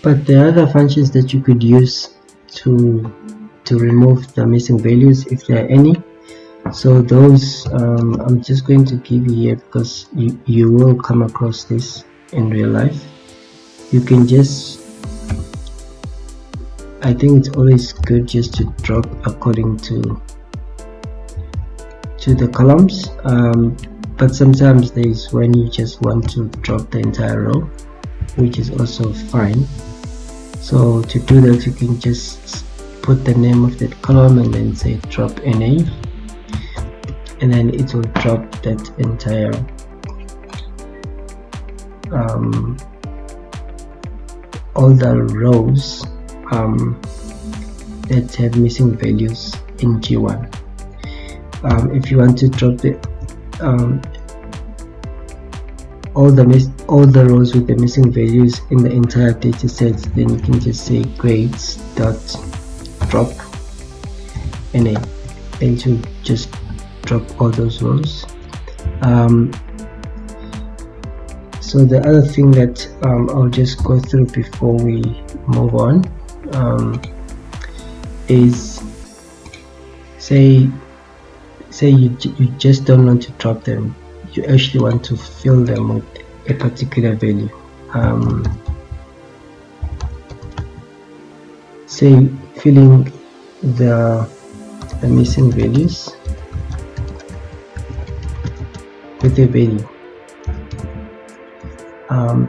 But there are other functions that you could use to remove the missing values if there are any. So those I'm just going to give you here because you will come across this in real life. You can just, I think it's always good just to drop according to the columns, but sometimes there is when you just want to drop the entire row, which is also fine. So to do that, you can just put the name of that column and then say drop NA, and then it will drop that entire all the rows that have missing values in G1. If you want to drop the all the rows with the missing values in the entire data set, then you can just say grades dot drop NA, and to just drop all those rows. So the other thing that I'll just go through before we move on is say you just don't want to drop them, you actually want to fill them with a particular value. Say filling the missing values with a value.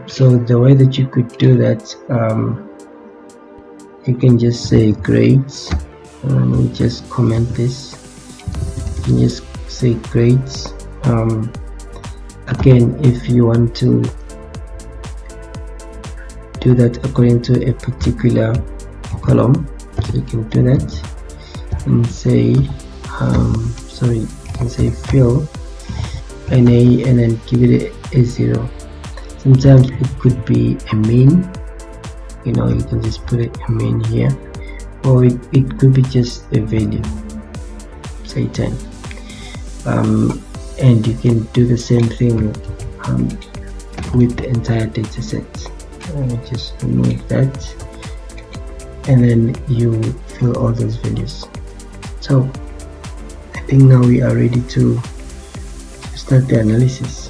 So the way that you could do that, you can just say grades, and we just comment this. You can just say grades. Again, if you want to do that according to a particular column, so you can do that and say you can say fill NA and then give it a 0. Sometimes it could be a mean, you can just put it a mean here, or it could be just a value, say 10. And you can do the same thing with the entire data set. Just remove that, and then you fill all those values. So I think now we are ready to start the analysis.